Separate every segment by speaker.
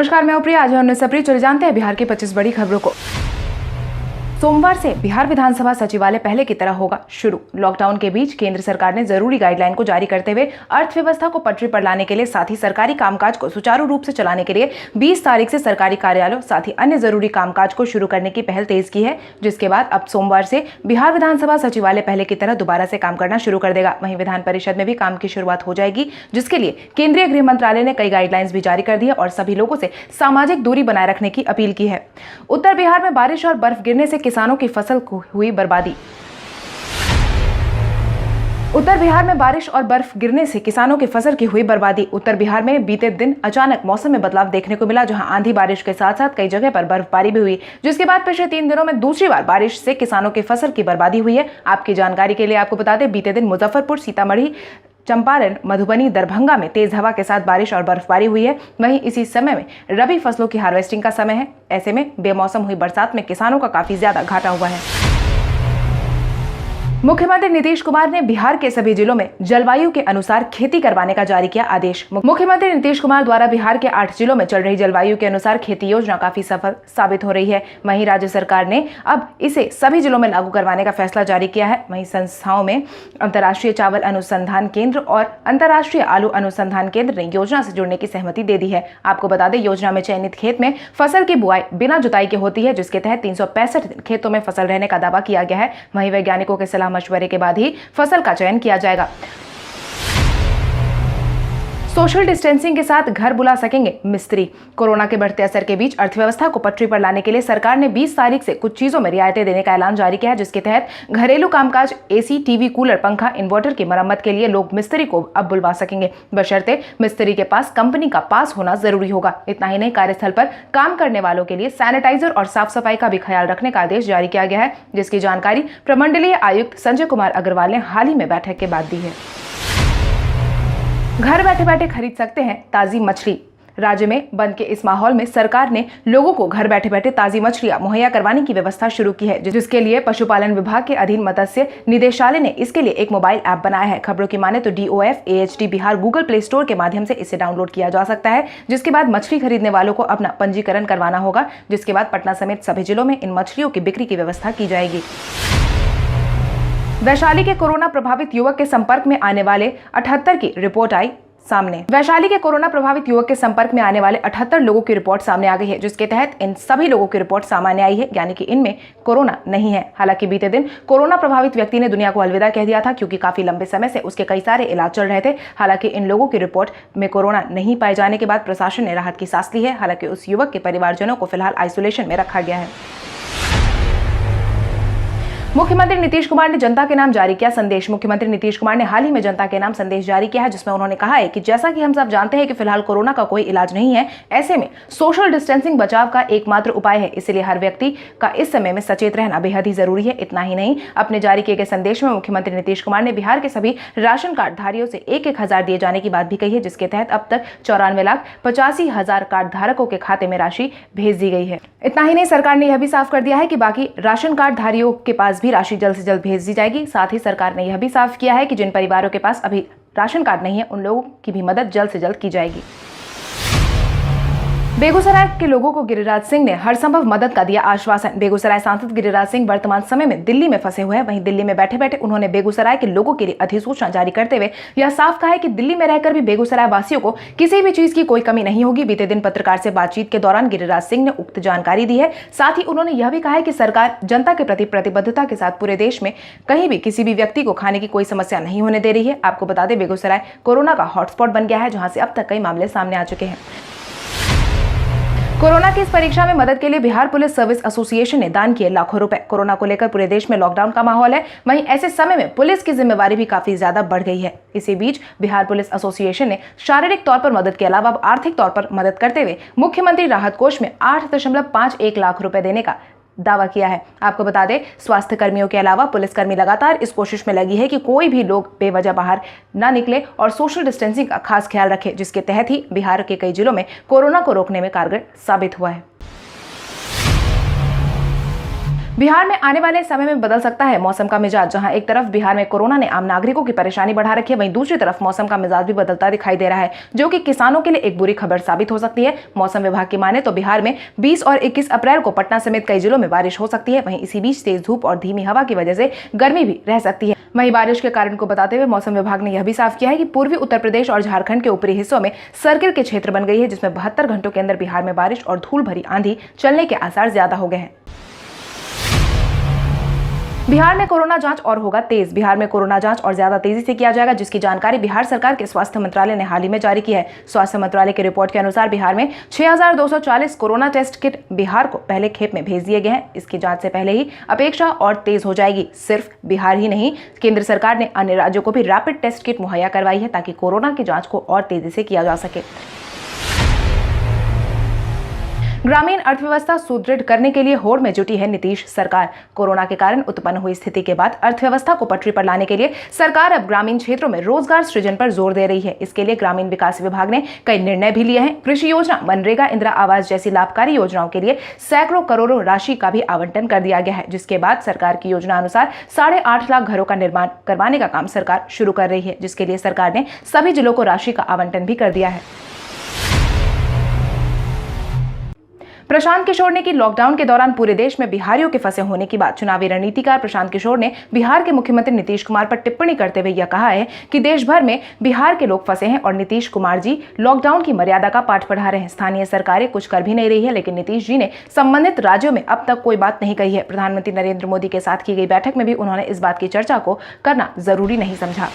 Speaker 1: नमस्कार, मैं प्रिया। आज हम सप्री चले जानते हैं बिहार की 25 बड़ी खबरों को। सोमवार से बिहार विधानसभा सचिवालय पहले की तरह होगा शुरू। लॉकडाउन के बीच केंद्र सरकार ने जरूरी गाइडलाइन को जारी करते हुए अर्थव्यवस्था को पटरी पर लाने के लिए साथ ही सरकारी कामकाज को सुचारू रूप से चलाने के लिए 20 तारीख से सरकारी कार्यालयों साथ ही अन्य जरूरी कामकाज को शुरू करने की पहल तेज की है, जिसके बाद अब सोमवार से बिहार विधानसभा सचिवालय पहले की तरह दोबारा से काम करना शुरू कर देगा। वहीं विधान परिषद में भी काम की शुरुआत हो जाएगी, जिसके लिए केंद्रीय गृह मंत्रालय ने कई गाइडलाइंस भी जारी कर दी है और सभी लोगों से सामाजिक दूरी बनाए रखने की अपील की है। उत्तर बिहार में बारिश और बर्फ गिरने से किसानों की फसल को हुई बर्बादी। उत्तर बिहार में बारिश और बर्फ गिरने से किसानों की फसल की हुई बर्बादी। उत्तर बिहार में बीते दिन अचानक मौसम में बदलाव देखने को मिला, जहां आंधी बारिश के साथ साथ कई जगह पर बर्फबारी भी हुई, जिसके बाद पिछले 3 दिनों में दूसरी बार बारिश से किसानों की फसल की बर्बादी हुई है। आपकी जानकारी के लिए आपको बता दें, बीते दिन मुजफ्फरपुर, सीतामढ़ी, चंपारण, मधुबनी, दरभंगा में तेज हवा के साथ बारिश और बर्फबारी हुई है। वहीं इसी समय में रबी फसलों की हार्वेस्टिंग का समय है। ऐसे में बेमौसम हुई बरसात में किसानों का काफी ज्यादा घाटा हुआ है। मुख्यमंत्री नीतीश कुमार ने बिहार के सभी जिलों में जलवायु के अनुसार खेती करवाने का जारी किया आदेश। मुख्यमंत्री नीतीश कुमार द्वारा बिहार के 8 जिलों में चल रही जलवायु के अनुसार खेती योजना काफी सफल साबित हो रही है। वहीं राज्य सरकार ने अब इसे सभी जिलों में लागू करवाने का फैसला जारी किया है। वहीं संस्थाओं में अंतर्राष्ट्रीय चावल अनुसंधान केंद्र और अंतर्राष्ट्रीय आलू अनुसंधान केंद्र ने योजना से जुड़ने की सहमति दे दी है। आपको बता दें, योजना में चयनित खेत में फसल की बुआई बिना जुताई के होती है, जिसके तहत 365 दिन खेतों में फसल रहने का दावा किया गया है। वहीं वैज्ञानिकों के सलाह मशवरे के बाद ही फसल का चयन किया जाएगा। सोशल डिस्टेंसिंग के साथ घर बुला सकेंगे मिस्त्री। कोरोना के बढ़ते असर के बीच अर्थव्यवस्था को पटरी पर लाने के लिए सरकार ने 20 तारीख से कुछ चीजों में रियायतें देने का ऐलान जारी किया है, जिसके तहत घरेलू कामकाज, एसी, टीवी, कूलर, पंखा, इन्वर्टर की मरम्मत के लिए लोग मिस्त्री को अब बुलवा सकेंगे, बशर्ते मिस्त्री के पास कंपनी का पास होना जरूरी होगा। इतना ही नहीं, कार्यस्थल पर काम करने वालों के लिए सैनिटाइजर और साफ सफाई का भी ख्याल रखने का आदेश जारी किया गया है, जिसकी जानकारी प्रमंडलीय आयुक्त संजय कुमार अग्रवाल ने हाल ही में बैठक के बाद दी है। घर बैठे बैठे खरीद सकते हैं ताजी मछली। राज्य में बंद के इस माहौल में सरकार ने लोगों को घर बैठे बैठे ताजी मछलियां मुहैया करवाने की व्यवस्था शुरू की है, जिसके लिए पशुपालन विभाग के अधीन मत्स्य निदेशालय ने इसके लिए एक मोबाइल ऐप बनाया है। खबरों की माने तो DOF AHT Bihar Google play store के माध्यम से इसे डाउनलोड किया जा सकता है, जिसके बाद मछली खरीदने वालों को अपना पंजीकरण करवाना होगा, जिसके बाद पटना समेत सभी जिलों में इन मछलियों की बिक्री की व्यवस्था की जाएगी। वैशाली के कोरोना प्रभावित युवक के संपर्क में आने वाले 78 की रिपोर्ट आई सामने। वैशाली के कोरोना प्रभावित युवक के संपर्क में आने वाले 78 लोगों की रिपोर्ट सामने आ गई है, जिसके तहत इन सभी लोगों की रिपोर्ट सामान्य आई है, यानी कि इनमें कोरोना नहीं है। हालांकि बीते दिन कोरोना प्रभावित व्यक्ति ने दुनिया को अलविदा कह दिया था, क्योंकि काफी लंबे समय से उसके कई सारे इलाज चल रहे थे। हालांकि इन लोगों की रिपोर्ट में कोरोना नहीं पाए जाने के बाद प्रशासन ने राहत की सांस ली है। हालांकि उस युवक के परिवारजनों को फिलहाल आइसोलेशन में रखा गया है। मुख्यमंत्री नीतीश कुमार ने जनता के नाम जारी किया संदेश। मुख्यमंत्री नीतीश कुमार ने हाल ही में जनता के नाम संदेश जारी किया है, जिसमें उन्होंने कहा है कि जैसा कि हम सब जानते हैं कि फिलहाल कोरोना का कोई इलाज नहीं है, ऐसे में सोशल डिस्टेंसिंग बचाव का एकमात्र उपाय है। इसलिए हर व्यक्ति का इस समय में सचेत रहना बेहद ही जरूरी है। इतना ही नहीं, अपने जारी किए गए संदेश में मुख्यमंत्री नीतीश कुमार ने बिहार के सभी राशन कार्ड धारियों से 1-1 हजार दिए जाने की बात भी कही है, जिसके तहत अब तक 94,85,000 कार्ड धारकों के खाते में राशि भेज दी गई है। इतना ही नहीं, सरकार ने यह भी साफ कर दिया है कि बाकी राशन कार्ड धारियों के पास भी राशि जल्द से जल्द भेज दी जाएगी। साथ ही सरकार ने यह भी साफ किया है कि जिन परिवारों के पास अभी राशन कार्ड नहीं है, उन लोगों की भी मदद जल्द से जल्द की जाएगी। बेगूसराय के लोगों को गिरिराज सिंह ने हर संभव मदद का दिया आश्वासन। बेगूसराय सांसद गिरिराज सिंह वर्तमान समय में दिल्ली में फंसे हुए हैं। वहीं दिल्ली में बैठे बैठे उन्होंने बेगूसराय के लोगों के लिए अधिसूचना जारी करते हुए यह साफ कहा है कि दिल्ली में रहकर भी बेगूसराय वासियों को किसी भी चीज की कोई कमी नहीं होगी। बीते दिन पत्रकार से बातचीत के दौरान गिरिराज सिंह ने उक्त जानकारी दी है। साथ ही उन्होंने यह भी कहा है कि सरकार जनता के प्रति प्रतिबद्धता के साथ पूरे देश में कहीं भी किसी भी व्यक्ति को खाने की कोई समस्या नहीं होने दे रही है। आपको बता दें, बेगूसराय कोरोना का हॉटस्पॉट बन गया है, जहां से अब तक कई मामले सामने आ चुके हैं। कोरोना की इस परीक्षा में मदद के लिए बिहार पुलिस सर्विस एसोसिएशन ने दान किए लाखों रुपए। कोरोना को लेकर पूरे देश में लॉकडाउन का माहौल है, वहीं ऐसे समय में पुलिस की जिम्मेवारी भी काफी ज्यादा बढ़ गई है। इसी बीच बिहार पुलिस एसोसिएशन ने शारीरिक तौर पर मदद के अलावा आर्थिक तौर पर मदद करते हुए मुख्यमंत्री राहत कोष में 8.51 लाख रुपए देने का दावा किया है। आपको बता दें, स्वास्थ्य कर्मियों के अलावा पुलिसकर्मी लगातार इस कोशिश में लगी है कि कोई भी लोग बेवजह बाहर ना निकले और सोशल डिस्टेंसिंग का खास ख्याल रखें, जिसके तहत ही बिहार के कई जिलों में कोरोना को रोकने में कारगर साबित हुआ है। बिहार में आने वाले समय में बदल सकता है मौसम का मिजाज। जहां एक तरफ बिहार में कोरोना ने आम नागरिकों की परेशानी बढ़ा रखी है, वहीं दूसरी तरफ मौसम का मिजाज भी बदलता दिखाई दे रहा है, जो कि किसानों के लिए एक बुरी खबर साबित हो सकती है। मौसम विभाग की माने तो बिहार में 20 और 21 अप्रैल को पटना समेत कई जिलों में बारिश हो सकती है। वहीं इसी बीच तेज धूप और धीमी हवा की वजह से गर्मी भी रह सकती है। वहीं बारिश के कारण को बताते हुए मौसम विभाग ने यह भी साफ किया है कि पूर्वी उत्तर प्रदेश और झारखंड के ऊपरी हिस्सों में सर्किल के क्षेत्र बन गई है, जिसमें 72 घंटों के अंदर बिहार में बारिश और धूल भरी आंधी चलने के आसार ज्यादा हो गए हैं। बिहार में कोरोना जांच और होगा तेज। बिहार में कोरोना जांच और ज्यादा तेजी से किया जाएगा, जिसकी जानकारी बिहार सरकार के स्वास्थ्य मंत्रालय ने हाल ही में जारी की है। स्वास्थ्य मंत्रालय की रिपोर्ट के अनुसार बिहार में 6240 कोरोना टेस्ट किट बिहार को पहले खेप में भेज दिए गए हैं। इसकी जांच से पहले ही अपेक्षा और तेज हो जाएगी। सिर्फ बिहार ही नहीं, केंद्र सरकार ने अन्य राज्यों को भी रैपिड टेस्ट किट मुहैया करवाई है, ताकि कोरोना की जांच को और तेजी से किया जा सके। ग्रामीण अर्थव्यवस्था सुदृढ़ करने के लिए होड़ में जुटी है नीतीश सरकार। कोरोना के कारण उत्पन्न हुई स्थिति के बाद अर्थव्यवस्था को पटरी पर लाने के लिए सरकार अब ग्रामीण क्षेत्रों में रोजगार सृजन पर जोर दे रही है। इसके लिए ग्रामीण विकास विभाग ने कई निर्णय भी लिए हैं। कृषि योजना, मनरेगा, इंदिरा आवास जैसी लाभकारी योजनाओं के लिए सैकड़ों करोड़ों राशि का भी आवंटन कर दिया गया है, जिसके बाद सरकार की योजना अनुसार 8.5 लाख घरों का निर्माण करवाने का काम सरकार शुरू कर रही है, जिसके लिए सरकार ने सभी जिलों को राशि का आवंटन भी कर दिया है। प्रशांत किशोर ने की लॉकडाउन के दौरान पूरे देश में बिहारियों के फंसे होने की बात। चुनावी रणनीतिकार प्रशांत किशोर ने बिहार के मुख्यमंत्री नीतीश कुमार पर टिप्पणी करते हुए यह कहा है कि देश भर में बिहार के लोग फंसे हैं और नीतीश कुमार जी लॉकडाउन की मर्यादा का पाठ पढ़ा रहे हैं। स्थानीय सरकारें कुछ कर भी नहीं रही है, लेकिन नीतीश जी ने संबंधित राज्यों में अब तक कोई बात नहीं कही है। प्रधानमंत्री नरेंद्र मोदी के साथ की गई बैठक में भी उन्होंने इस बात की चर्चा को करना जरूरी नहीं समझा।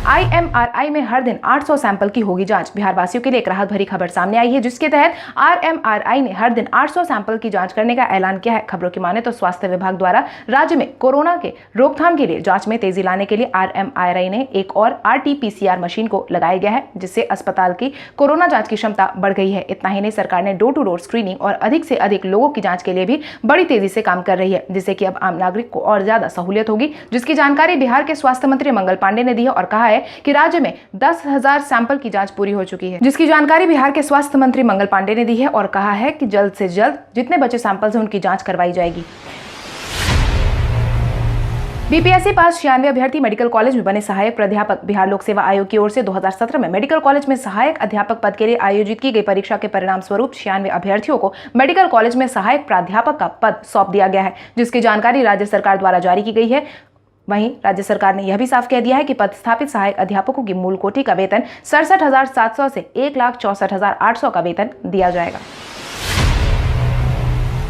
Speaker 1: IMRI में हर दिन 800 सैंपल की होगी जांच। बिहार वासियों के लिए एक राहत भरी खबर सामने आई है, जिसके तहत RMRI ने हर दिन 800 सैंपल की जांच करने का ऐलान किया है। खबरों की माने तो स्वास्थ्य विभाग द्वारा राज्य में कोरोना के रोकथाम के लिए जांच में तेजी लाने के लिए RMRI ने एक और RT-PCR मशीन को लगाया गया है, जिससे अस्पताल की कोरोना जांच की क्षमता बढ़ गई है। इतना ही नहीं, सरकार ने डोर टू डोर स्क्रीनिंग और अधिक से अधिक लोगों की जाँच के लिए भी बड़ी तेजी से काम कर रही है, जिससे कि अब आम नागरिक को और ज्यादा सहूलियत होगी, जिसकी जानकारी बिहार के स्वास्थ्य मंत्री मंगल पांडे ने दी है और कहा कि राज्य में 10,000 सैंपल की जांच पूरी हो चुकी है, जिसकी जानकारी बिहार के स्वास्थ्य मंत्री मंगल पांडे ने दी है और कहा है कि जल्द से जल्द जितने बचे सैंपल्स हैं उनकी जांच करवाई जाएगी। बीपीएससी पास 96 अभ्यर्थी मेडिकल कॉलेज में बने सहायक प्राध्यापक। बिहार लोक सेवा आयोग की ओर से 2017 में मेडिकल कॉलेज में सहायक अध्यापक पद के लिए आयोजित की गई परीक्षा के परिणाम स्वरूप 96 अभ्यर्थियों को मेडिकल कॉलेज में सहायक प्राध्यापक का पद सौंप दिया गया है, जिसकी जानकारी राज्य सरकार द्वारा जारी की गई है। वहीं राज्य सरकार ने यह भी साफ कह दिया है कि पदस्थापित सहायक अध्यापकों की मूल कोटि का वेतन 67,700 से 1,64,800 का वेतन दिया जाएगा।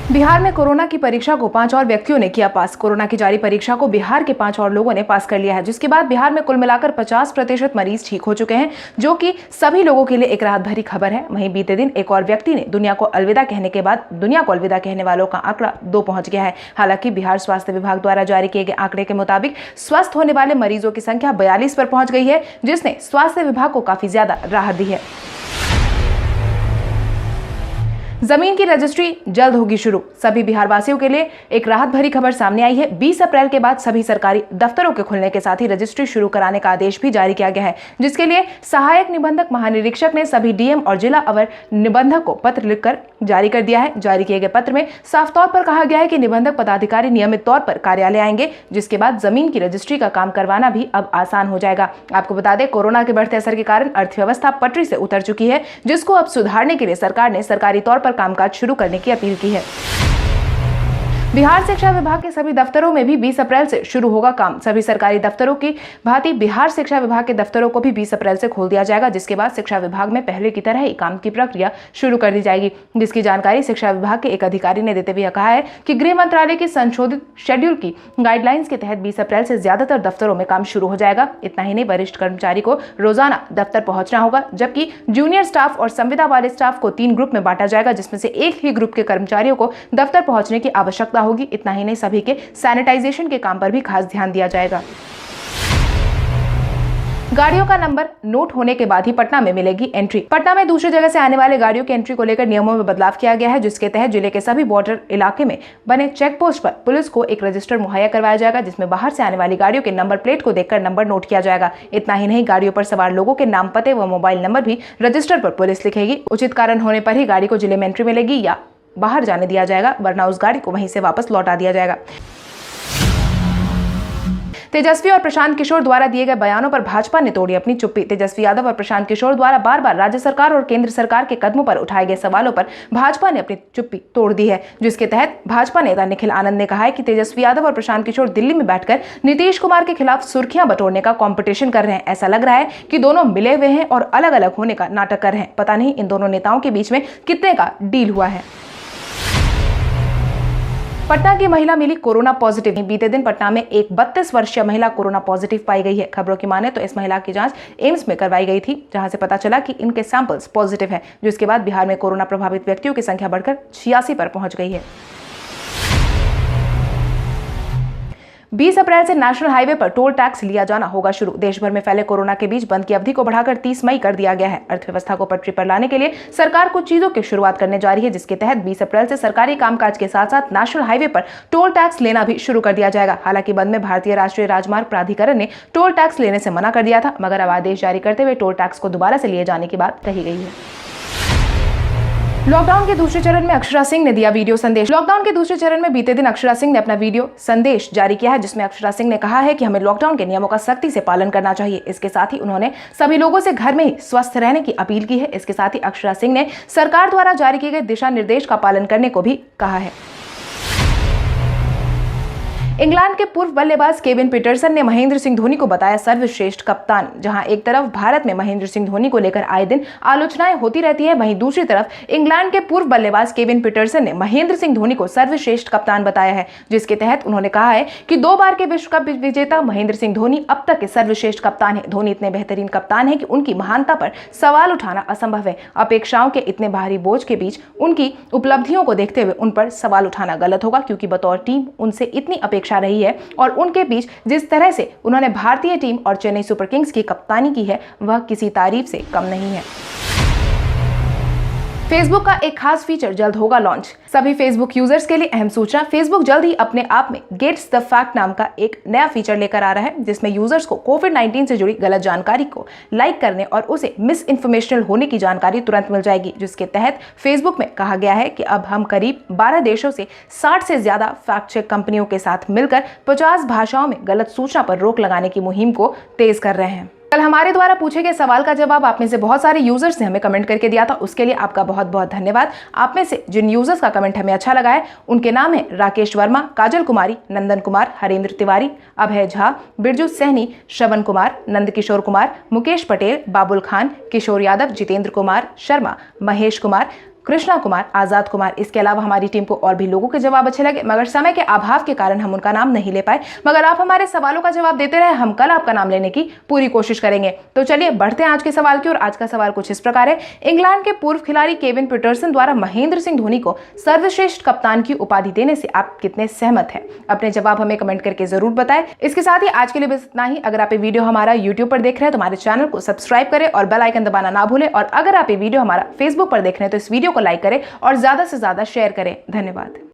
Speaker 1: बिहार में कोरोना की परीक्षा को 5 और व्यक्तियों ने किया पास। कोरोना की जारी परीक्षा को बिहार के 5 और लोगों ने पास कर लिया है, जिसके बाद बिहार में कुल मिलाकर 50% मरीज ठीक हो चुके हैं, जो कि सभी लोगों के लिए एक राहत भरी खबर है। वहीं बीते दिन एक और व्यक्ति ने दुनिया को अलविदा कहने के बाद दुनिया को अलविदा कहने वालों का आंकड़ा 2 पहुंच गया है। हालांकि बिहार स्वास्थ्य विभाग द्वारा जारी किए गए आंकड़े के मुताबिक स्वस्थ होने वाले मरीजों की संख्या 42 पर पहुंच गई है, जिसने स्वास्थ्य विभाग को काफी ज्यादा राहत दी है। जमीन की रजिस्ट्री जल्द होगी शुरू। सभी बिहार वासियों के लिए एक राहत भरी खबर सामने आई है। 20 अप्रैल के बाद सभी सरकारी दफ्तरों के खुलने के साथ ही रजिस्ट्री शुरू कराने का आदेश भी जारी किया गया है, जिसके लिए सहायक निबंधक महानिरीक्षक ने सभी डीएम और जिला अवर निबंधक को पत्र लिखकर जारी कर दिया है। जारी किए गए पत्र में साफ तौर पर कहा गया है कि निबंधक पदाधिकारी नियमित तौर पर कार्यालय आएंगे, जिसके बाद जमीन की रजिस्ट्री का काम करवाना भी अब आसान हो जाएगा। आपको बता दें, कोरोना के बढ़ते असर के कारण अर्थव्यवस्था पटरी से उतर चुकी है, जिसको अब सुधारने के लिए सरकार ने सरकारी तौर पर कामकाज शुरू करने की अपील की है। बिहार शिक्षा विभाग के सभी दफ्तरों में भी 20 अप्रैल से शुरू होगा काम। सभी सरकारी दफ्तरों की भांति बिहार शिक्षा विभाग के दफ्तरों को भी 20 अप्रैल से खोल दिया जाएगा, जिसके बाद शिक्षा विभाग में पहले की तरह ही काम की प्रक्रिया शुरू कर दी जाएगी, जिसकी जानकारी शिक्षा विभाग के एक अधिकारी ने देते हुए कहा है कि गृह मंत्रालय की संशोधित शेड्यूल की गाइडलाइंस के तहत 20 अप्रैल से ज्यादातर दफ्तरों में काम शुरू हो जाएगा। इतना ही नहीं, वरिष्ठ कर्मचारी को रोजाना दफ्तर पहुंचना होगा, जबकि जूनियर स्टाफ और संविदा वाले स्टाफ को 3 ग्रुप में बांटा जाएगा, जिसमें से एक ही ग्रुप के कर्मचारियों को दफ्तर पहुंचने की आवश्यकता होगी। इतना ही नहीं, सभी के सैनिटाइजेशन के काम पर भी खास ध्यान दिया जाएगा। गाड़ियों का नंबर नोट होने के बाद ही पटना में मिलेगी एंट्री। पटना में दूसरी जगह से आने वाले गाड़ियों की एंट्री को लेकर नियमों में बदलाव किया गया है, जिसके तहत जिले के सभी बॉर्डर इलाके में बने चेक पोस्ट पर पुलिस को एक रजिस्टर मुहैया करवाया जाएगा, जिसमें बाहर से आने वाली गाड़ियों के नंबर प्लेट को देखकर नंबर नोट किया जाएगा। इतना ही नहीं, गाड़ियों पर सवार लोगों के नाम, पते व मोबाइल नंबर भी रजिस्टर पर पुलिस लिखेगी। उचित कारण होने पर ही गाड़ी को जिले में एंट्री मिलेगी या बाहर जाने दिया जाएगा, वरना उस गाड़ी को वहीं से वापस लौटा दिया जाएगा। तेजस्वी और प्रशांत किशोर द्वारा दिए गए बयानों पर भाजपा ने तोड़ी अपनी चुप्पी। तेजस्वी यादव और प्रशांत किशोर द्वारा बार बार राज्य सरकार और केंद्र सरकार के कदमों पर उठाए गए सवालों पर भाजपा ने अपनी चुप्पी तोड़ दी है, जिसके तहत भाजपा नेता निखिल आनंद ने कहा है कि तेजस्वी यादव और प्रशांत किशोर दिल्ली में बैठकर नीतीश कुमार के खिलाफ सुर्खियां बटोरने का कॉम्पिटिशन कर रहे हैं। ऐसा लग रहा है कि दोनों मिले हुए हैं और अलग अलग होने का नाटक कर रहे हैं। पता नहीं इन दोनों नेताओं के बीच में कितने का डील हुआ है। पटना की महिला मिली कोरोना पॉजिटिव। बीते दिन पटना में एक 32 वर्षीय महिला कोरोना पॉजिटिव पाई गई है। खबरों की माने तो इस महिला की जांच एम्स में करवाई गई थी, जहां से पता चला कि इनके सैंपल्स पॉजिटिव है, जिसके बाद बिहार में कोरोना प्रभावित व्यक्तियों की संख्या बढ़कर 86 पर पहुंच गई है। 20 अप्रैल से नेशनल हाईवे पर टोल टैक्स लिया जाना होगा शुरू। देश भर में फैले कोरोना के बीच बंद की अवधि को बढ़ाकर 30 मई कर दिया गया है। अर्थव्यवस्था को पटरी पर लाने के लिए सरकार कुछ चीजों की शुरुआत करने जा रही है, जिसके तहत 20 अप्रैल से सरकारी कामकाज के साथ साथ नेशनल हाईवे पर टोल टैक्स लेना भी शुरू कर दिया जाएगा। हालांकि बंद में भारतीय राष्ट्रीय राजमार्ग प्राधिकरण ने टोल टैक्स लेने से मना कर दिया था, मगर अब आदेश जारी करते हुए टोल टैक्स को दोबारा से लिए जाने की बात कही गई है। लॉकडाउन के दूसरे चरण में अक्षरा सिंह ने दिया वीडियो संदेश। लॉकडाउन के दूसरे चरण में बीते दिन अक्षरा सिंह ने अपना वीडियो संदेश जारी किया है, जिसमें अक्षरा सिंह ने कहा है कि हमें लॉकडाउन के नियमों का सख्ती से पालन करना चाहिए। इसके साथ ही उन्होंने सभी लोगों से घर में ही स्वस्थ रहने की अपील की है। इसके साथ ही अक्षरा सिंह ने सरकार द्वारा जारी किए गए दिशा निर्देश का पालन करने को भी कहा है। इंग्लैंड के पूर्व बल्लेबाज केविन पीटरसन ने महेंद्र सिंह धोनी को बताया सर्वश्रेष्ठ कप्तान। जहां एक तरफ भारत में महेंद्र सिंह धोनी को लेकर आए दिन आलोचनाएं होती रहती है, वहीं दूसरी तरफ इंग्लैंड के पूर्व बल्लेबाज केविन पीटरसन ने महेंद्र सिंह धोनी को सर्वश्रेष्ठ कप्तान बताया है, जिसके तहत उन्होंने कहा है कि 2 बार के विश्व कप विजेता महेंद्र सिंह धोनी अब तक के सर्वश्रेष्ठ कप्तान है। धोनी इतने बेहतरीन कप्तान है कि उनकी महानता पर सवाल उठाना असंभव है। अपेक्षाओं के इतने भारी बोझ के बीच उनकी उपलब्धियों को देखते हुए उन पर सवाल उठाना गलत होगा, क्योंकि बतौर टीम उनसे इतनी अपेक्षा रही है और उनके बीच जिस तरह से उन्होंने भारतीय टीम और चेन्नई सुपर किंग्स की कप्तानी की है, वह किसी तारीफ से कम नहीं है। फेसबुक का एक खास फीचर जल्द होगा लॉन्च। सभी फेसबुक यूजर्स के लिए अहम सूचना, फेसबुक जल्द ही अपने आप में गेट्स द फैक्ट नाम का एक नया फीचर लेकर आ रहा है, जिसमें यूजर्स को कोविड-19 से जुड़ी गलत जानकारी को लाइक करने और उसे मिस इन्फॉर्मेशनल होने की जानकारी तुरंत मिल जाएगी। जिसके तहत फेसबुक में कहा गया है कि अब हम करीब 12 देशों से 60 से ज्यादा फैक्ट चेक कंपनियों के साथ मिलकर 50 भाषाओं में गलत सूचना पर रोक लगाने की मुहिम को तेज कर रहे हैं। कल हमारे द्वारा पूछे गए सवाल का जवाब आप में से बहुत सारे यूजर्स ने हमें कमेंट करके दिया था, उसके लिए आपका बहुत बहुत धन्यवाद। आप में से जिन यूजर्स का कमेंट हमें अच्छा लगा है उनके नाम है राकेश वर्मा, काजल कुमारी, नंदन कुमार, हरेंद्र तिवारी, अभय झा, बिरजू सहनी, श्रवण कुमार, नंद किशोर कुमार, मुकेश पटेल, बाबुल खान, किशोर यादव, जितेंद्र कुमार शर्मा, महेश कुमार, कृष्णा कुमार, आजाद कुमार। इसके अलावा हमारी टीम को और भी लोगों के जवाब अच्छे लगे, मगर समय के अभाव के कारण हम उनका नाम नहीं ले पाए। मगर आप हमारे सवालों का जवाब देते रहे, हम कल आपका नाम लेने की पूरी कोशिश करेंगे। तो चलिए बढ़ते हैं आज के सवाल की ओर। आज का सवाल कुछ इस प्रकार है, इंग्लैंड के पूर्व खिलाड़ी केविन पीटरसन द्वारा महेंद्र सिंह धोनी को सर्वश्रेष्ठ कप्तान की उपाधि देने से आप कितने सहमत हैं? अपने जवाब हमें कमेंट करके जरूर बताएं। इसके साथ ही आज के लिए बस इतना ही। अगर आप ये वीडियो हमारा यूट्यूब पर देख रहे हैं तो हमारे चैनल को सब्सक्राइब करें और बेल आइकन दबाना ना भूलें। और अगर आप ये वीडियो हमारा फेसबुक पर देख रहे हैं तो इस वीडियो को लाइक करें और ज्यादा से ज्यादा शेयर करें। धन्यवाद।